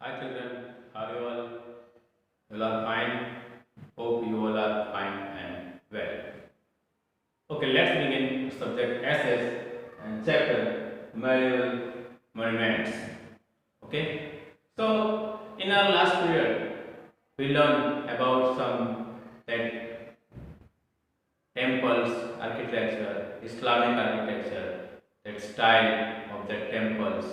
Hi children, how are you all? You all are fine. Hope you all are fine and well. Okay, let's begin subject essays and chapter medieval monuments. Okay, so in our last period, we learned about some that temples architecture, Islamic architecture, that style of the temples,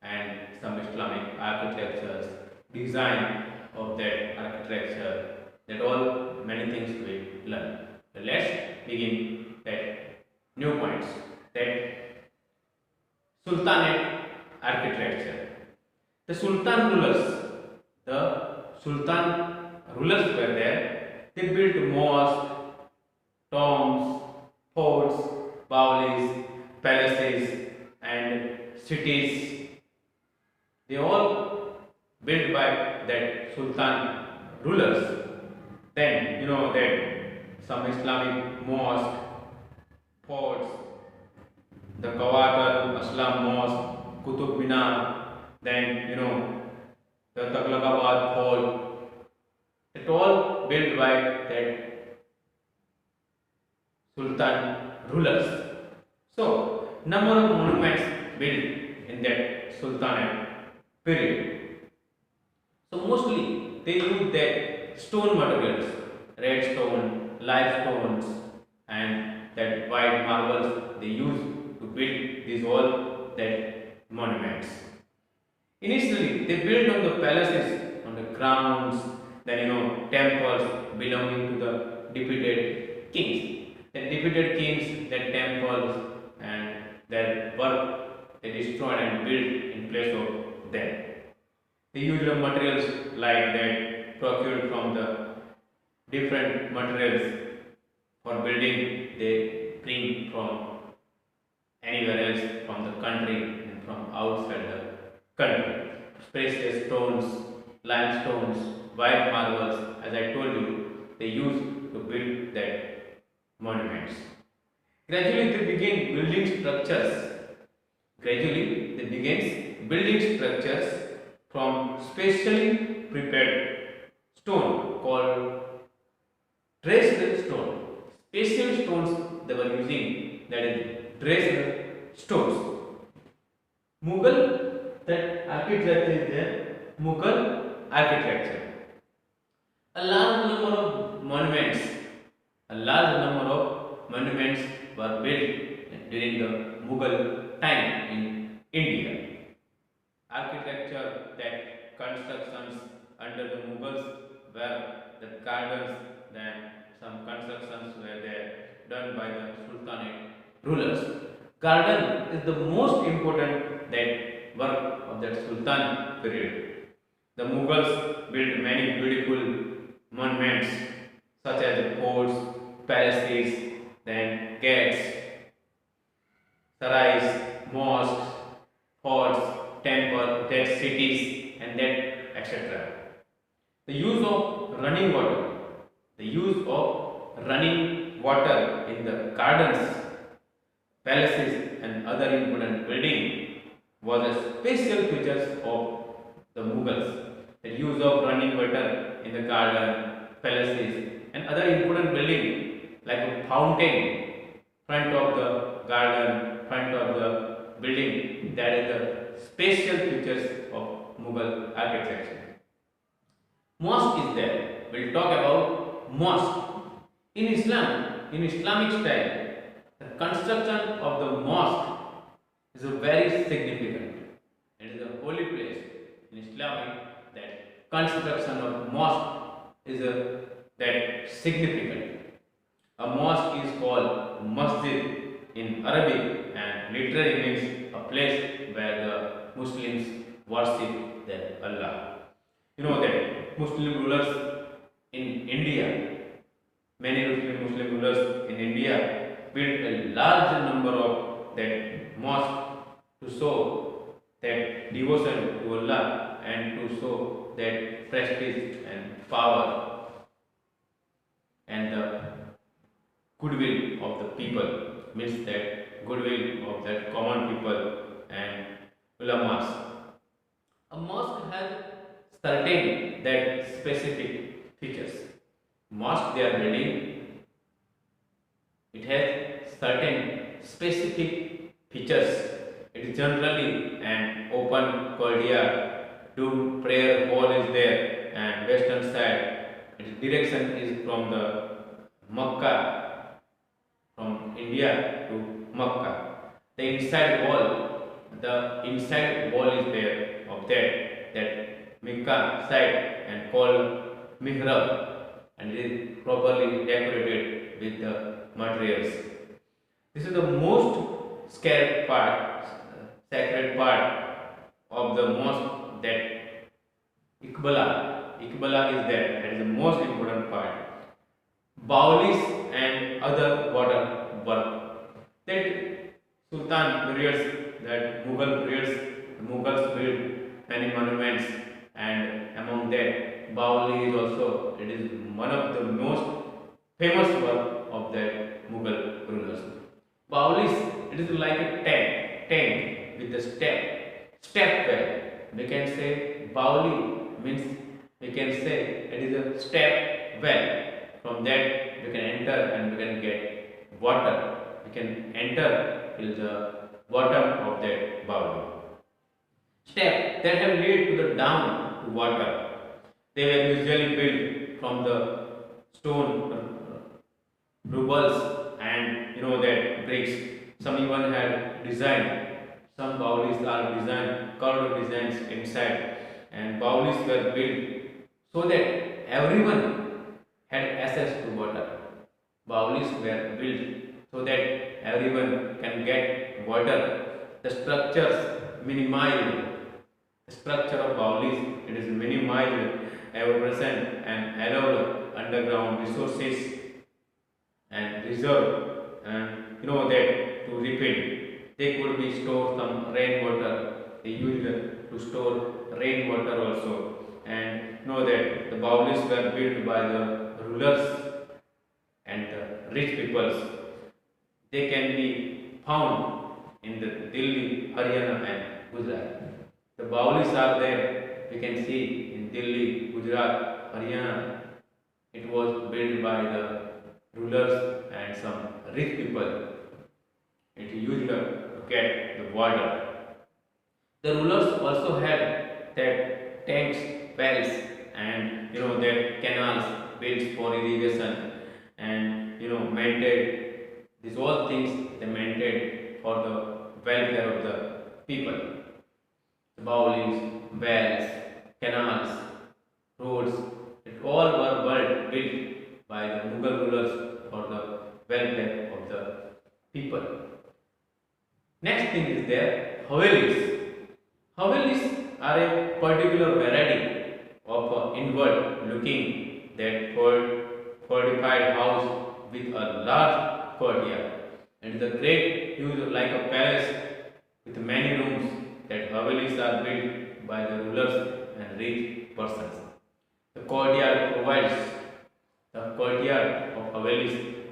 and some Islamic architectures, design of that architecture, that all many things we learn. So let's begin that new points. That Sultanate architecture. The Sultan rulers, the Sultan rulers were there. They built mosques, tombs, forts, bawlis, palaces, and cities. They all built by that Sultan rulers. Then you know that some Islamic mosque, forts, the Kawatar Aslam Mosque, Qutub Minar, then the Taghlaqabad Fort. It all built by that Sultan rulers. So, number of monuments built in that Sultanate period. So, mostly they use that stone materials, red stone, limestones, and that white marbles they use to build these all that monuments. Initially, they built on the palaces, on the grounds, then temples belonging to the defeated kings. The defeated kings, their temples and their work they destroyed and built in place of them. They used the materials like that procured from the different materials for building. They bring from anywhere else from the country and from outside the country. Precious stones, limestones, white marbles, as I told you, they used to build that monuments. Gradually they begin building structures. Gradually they begin building structures from specially prepared stone called dressed stone. Special stones they were using, that is dressed stones. Mughal, that architecture is there. Mughal architecture. A large number of monuments, a large number of monuments were built during the Mughal time in India. Architecture, that constructions under the Mughals were the gardens, then some constructions were there done by the Sultanate rulers. Garden is the most important that work of that Sultan period. The Mughals built many beautiful monuments such as forts, palaces, then gates, sarais, mosques, forts, temples, dead cities, and that etc. The use of running water, the use of running water in the gardens, palaces, and other important buildings was a special feature of the Mughals. The use of running water in the garden, palaces, and other important buildings like a fountain front of the garden, front of the building, that is the special features of Mughal architecture. Mosque is there. We'll talk about mosque. In Islam, in Islamic style, the construction of the mosque is a very significant. It is a holy place in Islamic. That construction of mosque is a that significant. A mosque is called masjid in Arabic and literally means a place where the Muslims worship their Allah. You know that Muslim rulers in India, many Muslim rulers in India built a large number of that mosques to show that devotion to Allah and to show that prestige and power and the goodwill of the people, means that goodwill of that common people and ulamas. A mosque has certain that specific features. Mosque they are building, it has certain specific features. It is generally an open courtyard, two prayer hall is there, and western side. Its direction is from the Makkah, from India to Makkah. The inside wall is there of that Mecca side and called mihrab, and it is properly decorated with the materials. This is the most sacred part of the mosque, that Iqbala is there. That is the most important part. Baulis and other water work. That Sultan periods, that Mughal periods, the Mughals built many monuments, and among that Bauli is also, it is one of the most famous work of that Mughal rulers. Baulis, it is like a tank with the step well. We can say Bauli means, we can say it is a step well. From that we can enter and we can get water. We can enter till the bottom of that Bauli. Steps that have led to the down to water. They were usually built from the stone rubbles and that bricks. Some even had design. Some baulis are designed, curved designs inside, and baulis were built so that everyone had access to water. Baulis were built so that everyone can get water. The structures minimized. The structure of baulis, it is minimized, ever present, and allowed underground resources and reserve, and that to refill. They could be stored some rainwater. They used to store rainwater also, and that the baulis were built by the rulers and the rich peoples. They can be found in the Delhi, Haryana, and Gujarat. The baulis are there. We can see in Delhi, Gujarat, Haryana. It was built by the rulers and some rich people. It used to get the water. The rulers also had that tanks, wells, and their canals built for irrigation, and maintained these all things they maintained for the welfare of the people. The bowlings, wells, canals, roads, it all were built by the Mughal rulers for the welfare of the people. Next thing is there, Havelis. Havelis are a particular variety of inward looking that fortified house with a large courtyard. It is a great huge like a palace with many rooms. That Havelis are built by the rulers and rich persons. The courtyard of Havelis,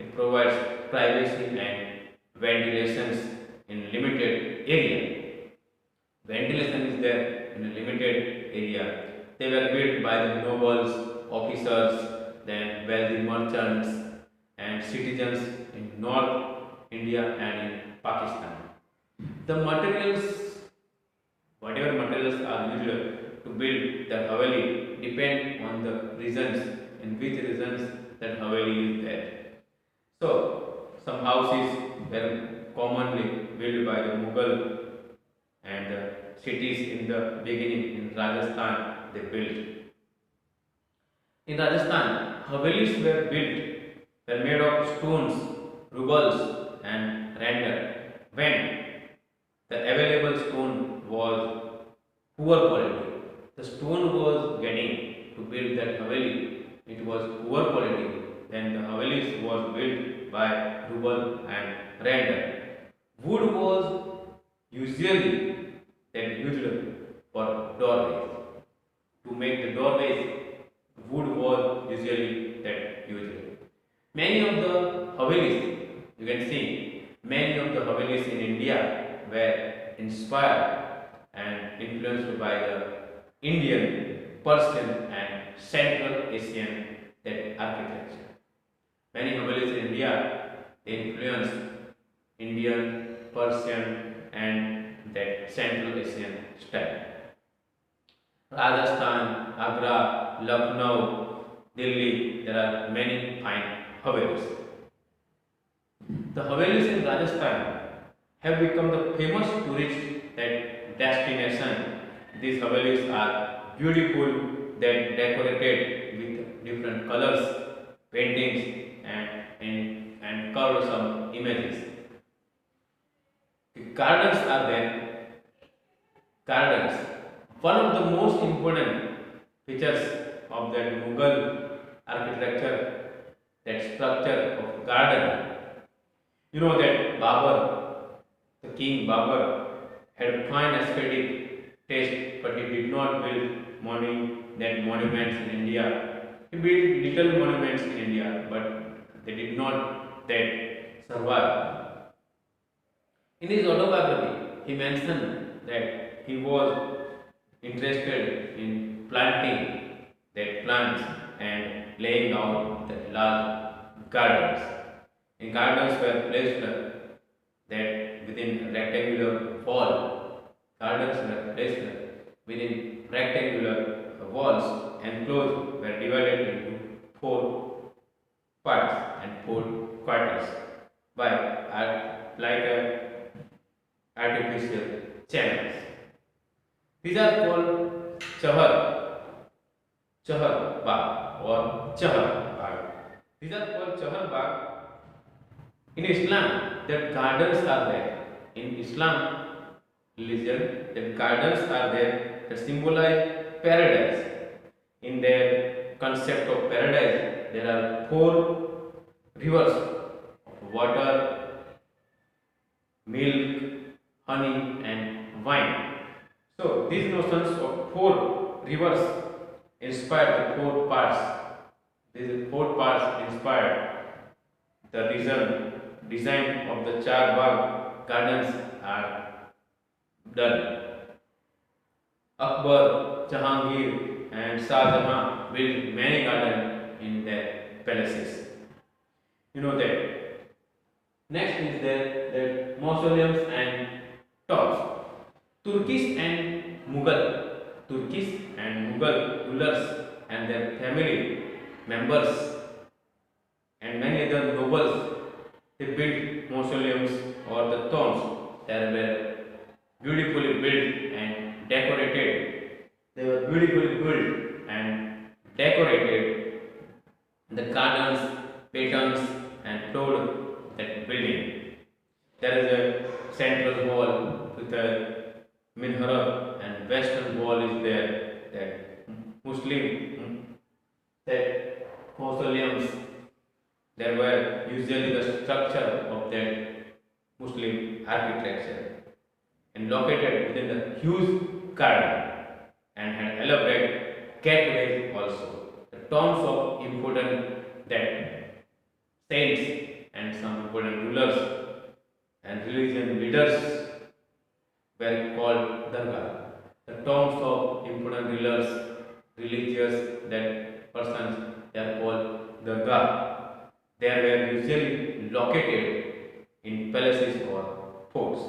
it provides privacy and ventilations in limited area. Ventilation is there in a limited area. They were built by the nobles, officers, then wealthy merchants and citizens in North India and in Pakistan. The whatever materials are used to build the Haveli depend on the regions, in which regions that Haveli is there. So, some houses were commonly built by the Mughal and cities in the beginning in Rajasthan they built. In Rajasthan, Havelis were made of stones, rubbles, and render. When the available stone was poor quality, the stone was getting to build that Haveli, it was poor quality. Then the Havelis was built by rubble and render. Wood was usually then used for doorways. To make the doorways, wood was usually that used. Many of the Havelis, you can see, many of the Havelis in India were inspired and influenced by the Indian Persian and Central Asian that architecture. Many Havelis in India they influence Indian, Persian, and that Central Asian style. Rajasthan, Agra, Lucknow, Delhi, there are many fine Havelis. The Havelis in Rajasthan have become the famous tourist that destination. These Havelis are beautiful, that decorated with different colors, paintings, and carved some images. The gardens are there. Gardens. One of the most important features of that Mughal architecture, that structure of garden. You know that Babur, the king Babur, had fine aesthetic taste, but he did not build monuments in India. He built little monuments in India, but they did not that survive. In his autobiography, he mentioned that he was interested in planting that plants and laying out the large gardens. And gardens were placed that within rectangular wall. Gardens were placed within rectangular walls, enclosed were divided into four parts and four quarters by like artificial channels. These are called Chahar Bagh or Chahar Bagh. These are called Chahar Bagh. In Islam, that gardens are there. In Islam religion, that gardens are there that symbolize paradise. In their concept of paradise, there are four rivers of water, milk, honey, and wine. So these notions of four rivers inspired the four parts. These four parts inspired the design of the Char Bagh gardens are done. Akbar, Jahangir, and Shah Jahan built many gardens in their palaces. You know that. Next is that mausoleums and tombs. Turkish and Mughal rulers and their family members and many other nobles they built mausoleums or the tombs that were beautifully built and decorated. They were beautifully built and decorated the gardens, patterns, and floored that building. There is a central wall with a mihrab and western wall is there that Muslim that mausoleums there were usually the structure of that Muslim architecture and located within the huge garden and had elaborate gateways also. The tombs of important that saints and some important rulers and religion leaders were called Dargah. The tombs of important rulers, religious that persons, they are called Dargah. They were usually located in palaces or forts.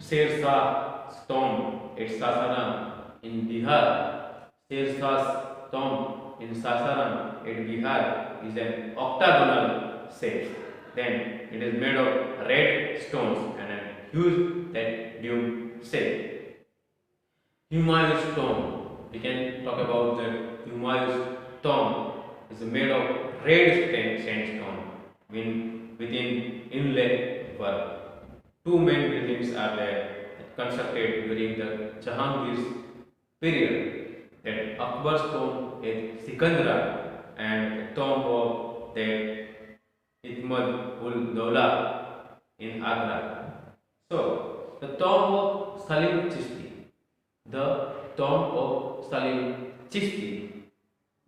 Sher Shah's tomb at Sasaram in Bihar. Sher Shah's tomb in Sasaram at Bihar is an octagonal shape. Then it is made of red stones and a huge that dome shape. Humayun's tomb. We can talk about the Humayun's tomb is made of red sandstone within inlay work. Two main buildings are there constructed during the Jahangir's period. That Akbar's tomb at Sikandra and the tomb of the Ihmad ul Dawla in Agra. So the tomb of Salim Chishti, the tomb of Salim Chishti,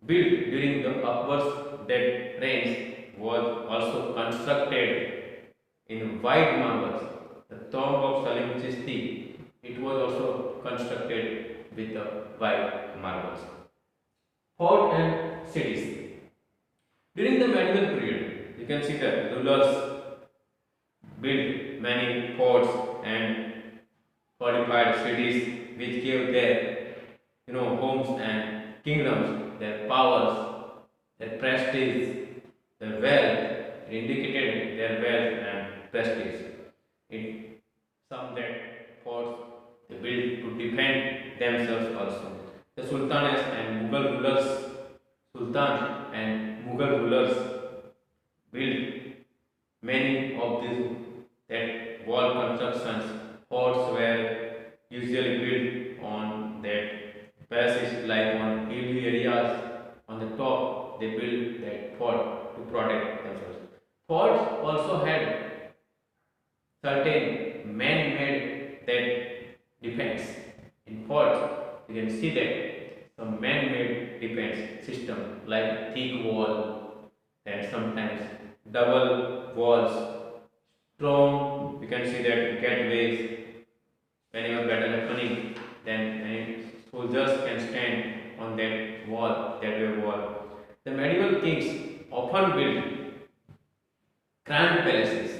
built during the Akbar's dead reign, was also constructed in white marbles. The tomb of Salim Chishti, it was also constructed with the white marbles. fort and cities. During the medieval period, you can see that rulers built many forts and fortified cities which gave their homes and kingdoms their powers, their prestige, their wealth. It indicated their wealth and prestige. It some that forts they built to defend themselves also. The sultanas and Mughal rulers, Sultan and Mughal rulers built many of these that wall constructions. Forts were usually built on that passage like on hilly areas. On the top, they built that fort to protect themselves. Forts also had certain man-made that defense. In forts, you can see that some man-made defense system like thick wall and sometimes double walls, strong. You can see that gateways. Whenever battle happening, then many soldiers can stand on that wall, that way wall. The medieval kings often built grand palaces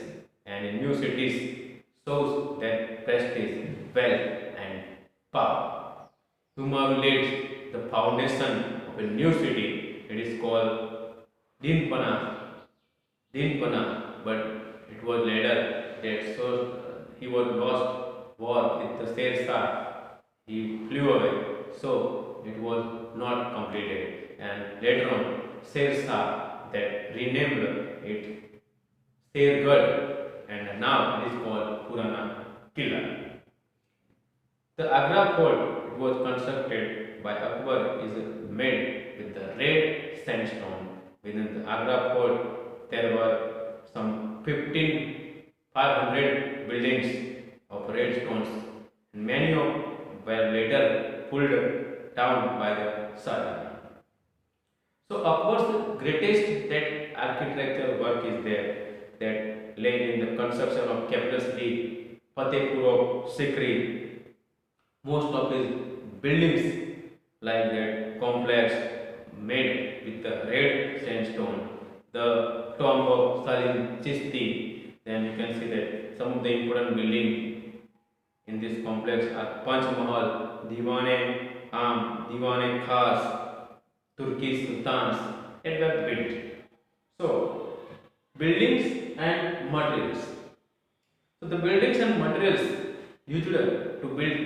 and in new cities shows that prestige, wealth and power. Humayun laid the foundation of a new city. It is called Dinpana, but it was later that he was lost war with the Sher Shah. He flew away, so it was not completed. And later on, Sher Shah that renamed it Shergarh, and now it is called Purana Killa. The Agra fort it was constructed by Akbar is made with the red sandstone. Within the Agra fort, there were some 15,500 buildings of red stones, and many of were later pulled down by the Shah. So Akbar's greatest that architectural work is there that lay in the construction of capital city Fatehpur of Sikri. Most of his buildings like that complex made with the red sandstone. The tomb of Salim Chishti. Then you can see that some of the important buildings in this complex are Panch Mahal, Diwane Khas, Turkish sultans, and were built. So, buildings and materials. So, the buildings and materials usually to build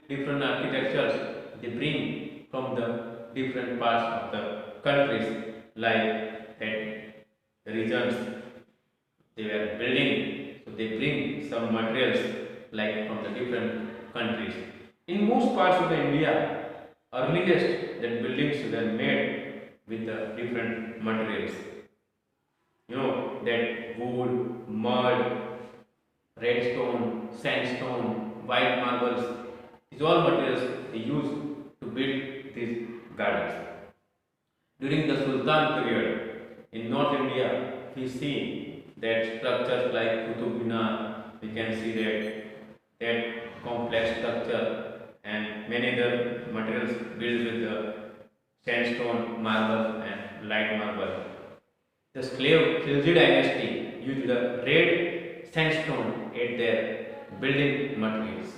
different architectures they bring from the different parts of the countries like that regions they were building, so they bring some materials like from the different countries. In most parts of the India, earliest that buildings were made with the different materials. That wood, mud, redstone, sandstone, white marbles. These all materials they use to build these gardens. During the Sultan period in North India, we see that structures like Qutub Minar, we can see that complex structure and many other materials built with the sandstone, marble and light marble. The slave Khilji dynasty used the red sandstone at their building materials.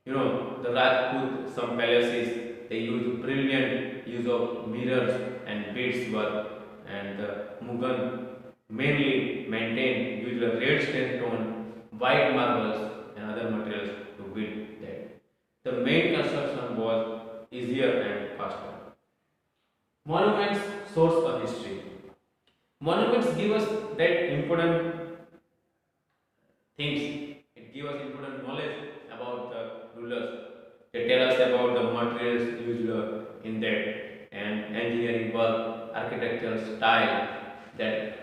The Rajput, some palaces, they use brilliant use of mirrors and beads work, and the Mughal mainly maintained use the red sandstone, white marbles, and other materials to build that. The main construction was easier and faster. Monuments, source of history. Monuments give us that important things. It gives us important knowledge about the rulers. They tell us about the materials used in that and engineering work, architectural style, that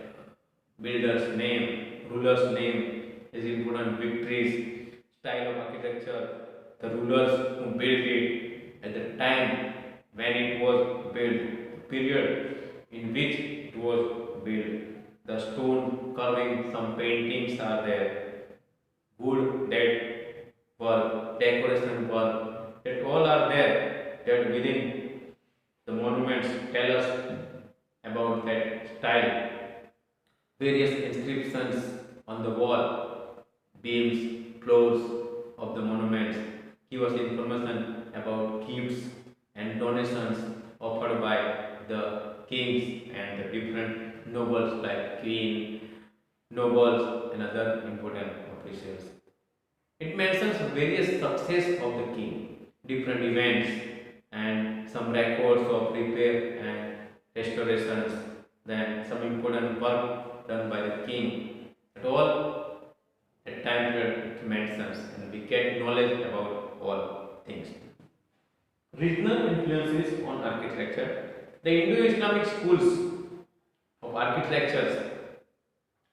builder's name, ruler's name is important, victories, style of architecture, the rulers who built it at the time when it was built, period in which it was built, the stone carving, some paintings are there, wood that work, decoration work, that all are there that within the monument. monuments tell us about that style. Various inscriptions on the wall, beams, floors of the monuments give us information about gifts and donations offered by the kings and the different nobles like queen, nobles and other important officials. It mentions various success of the king, different events and some records of repair and restorations, then some important work done by the king. At all at time period it mentions and we get knowledge about all things. Regional influences on architecture. The Indo-Islamic schools of architectures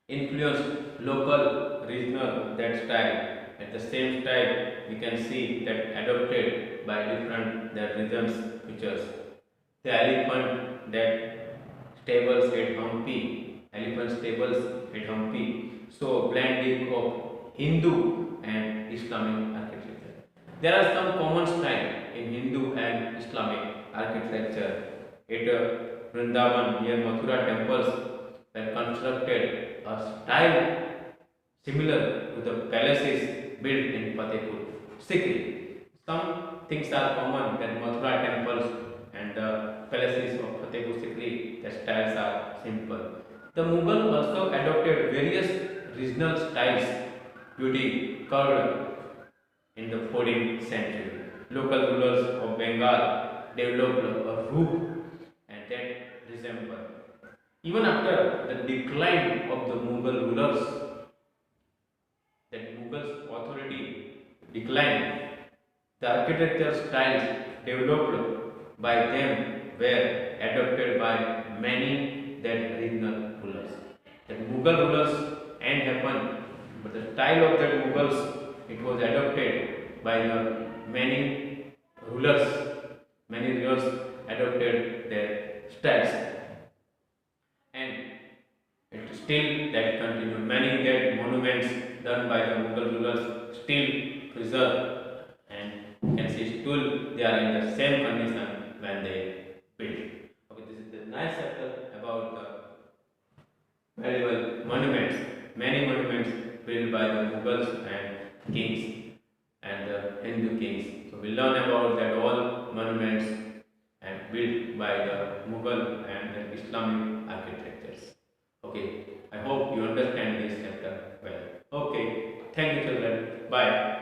influence local, regional, that style. At the same time, we can see that adopted by different their regions features. The elephant that stables at Hampi, elephant stables at Hampi, so blending of Hindu and Islamic architecture. There are some common style in Hindu and Islamic architecture. At Vrindavan near Mathura temples were constructed a style similar to the palaces built in Fatehpur Sikri. Some things are common that Mathura temples and the palaces of Fatehpur Sikri, the styles are simple. The Mughal also adopted various regional styles, beauty curved in the 14th century. Local rulers of Bengal developed a roof and that resembled. Even after the decline of the Mughal rulers, that Mughals authority declined, the architecture styles developed by them were adopted by many that regional rulers. The Mughal rulers end happened, but the style of the Mughals it was adopted by the many rulers. Many rulers adopted their styles, and it still that continued. Many that monuments done by the Mughal rulers still preserved, and you can see still they are in the same condition when they built. Okay, this is the nice chapter about the valuable monuments. Many monuments built by the Mughals and kings and the Hindu kings. So we learn about that all monuments and built by the Mughal and the Islamic architectures. Okay, I hope you understand this chapter well. Okay, thank you children. Bye.